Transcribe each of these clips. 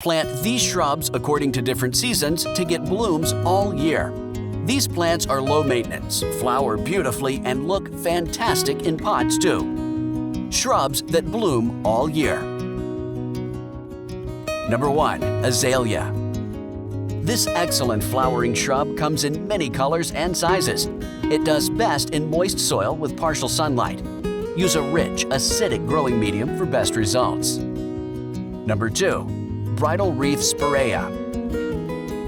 Plant these shrubs according to different seasons to get blooms all year. These plants are low maintenance, flower beautifully, and look fantastic in pots too. Shrubs that bloom all year. Number 1. Azalea. This excellent flowering shrub comes in many colors and sizes. It does best in moist soil with partial sunlight. Use a rich, acidic growing medium for best results. Number 2. Bridal Wreath Spiraea.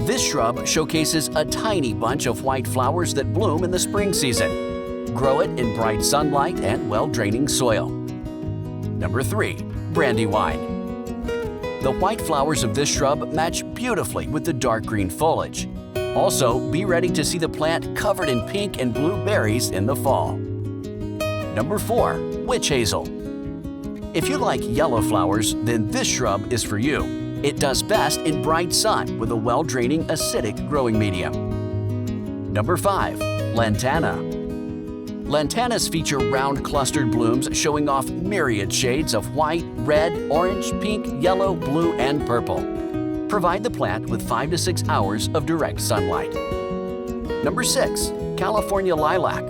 This shrub showcases a tiny bunch of white flowers that bloom in the spring season. Grow it in bright sunlight and well-draining soil. Number 3. Brandywine. The white flowers of this shrub match beautifully with the dark green foliage. Also, be ready to see the plant covered in pink and blue berries in the fall. Number 4. Witch hazel. If you like yellow flowers, then this shrub is for you. It does best in bright sun with a well-draining acidic growing medium. Number 5. Lantana. Lantanas feature round clustered blooms showing off myriad shades of white, red, orange, pink, yellow, blue, and purple. Provide the plant with 5 to 6 hours of direct sunlight. Number 6. California lilac.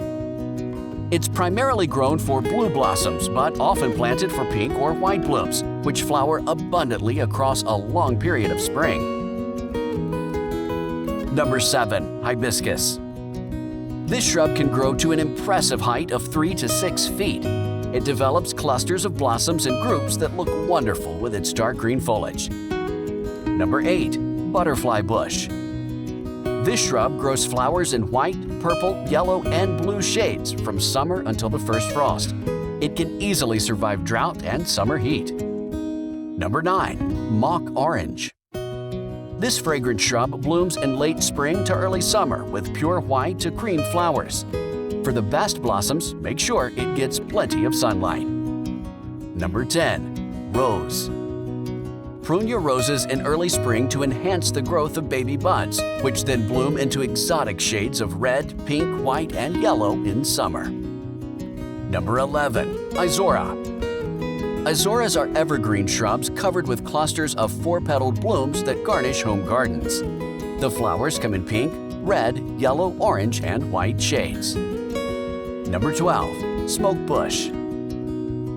It's primarily grown for blue blossoms, but often planted for pink or white blooms, which flower abundantly across a long period of spring. Number 7. Hibiscus. This shrub can grow to an impressive height of 3 to 6 feet. It develops clusters of blossoms in groups that look wonderful with its dark green foliage. Number 8. Butterfly bush. This shrub grows flowers in white, purple, yellow, and blue shades from summer until the first frost. It can easily survive drought and summer heat. Number 9. Mock orange. This fragrant shrub blooms in late spring to early summer with pure white to cream flowers. For the best blossoms, make sure it gets plenty of sunlight. Number 10. Rose. Prune your roses in early spring to enhance the growth of baby buds, which then bloom into exotic shades of red, pink, white, and yellow in summer. Number 11. Ixora. Ixoras are evergreen shrubs covered with clusters of 4-petaled blooms that garnish home gardens. The flowers come in pink, red, yellow, orange, and white shades. Number 12. Smoke bush.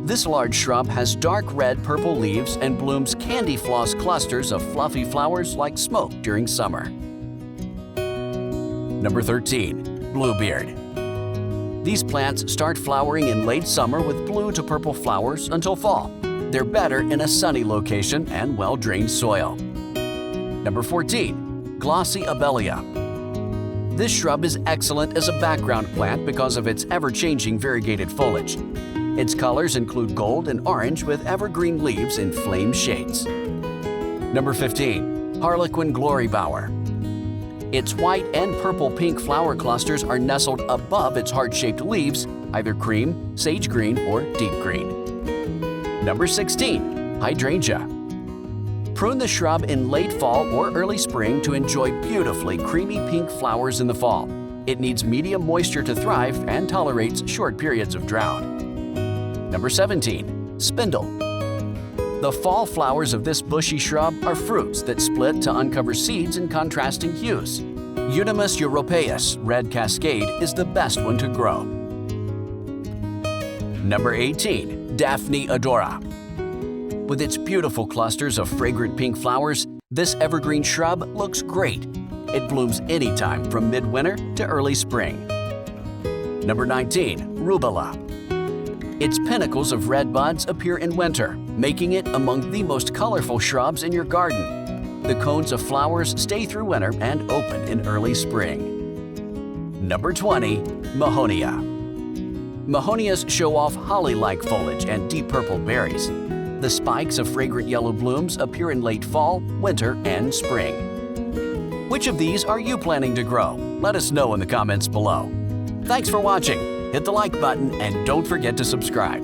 This large shrub has dark red-purple leaves and blooms candy floss clusters of fluffy flowers like smoke during summer. Number 13. Bluebeard. These plants start flowering in late summer with blue to purple flowers until fall. They're better in a sunny location and well-drained soil. Number 14. Glossy abelia. This shrub is excellent as a background plant because of its ever-changing variegated foliage. Its colors include gold and orange with evergreen leaves in flame shades. Number 15. Harlequin glory bower. Its white and purple-pink flower clusters are nestled above its heart-shaped leaves, either cream, sage green, or deep green. Number 16. Hydrangea. Prune the shrub in late fall or early spring to enjoy beautifully creamy pink flowers in the fall. It needs medium moisture to thrive and tolerates short periods of drought. Number 17. Spindle. The fall flowers of this bushy shrub are fruits that split to uncover seeds in contrasting hues. Unimus europaeus, red cascade, is the best one to grow. Number 18. Daphne odora. With its beautiful clusters of fragrant pink flowers, this evergreen shrub looks great. It blooms anytime from midwinter to early spring. Number 19. Rubella. Its pinnacles of red buds appear in winter, making it among the most colorful shrubs in your garden. The cones of flowers stay through winter and open in early spring. Number 20. Mahonia. Mahonias show off holly-like foliage and deep purple berries. The spikes of fragrant yellow blooms appear in late fall, winter, and spring. Which of these are you planning to grow? Let us know in the comments below. Thanks for watching. Hit the like button and don't forget to subscribe.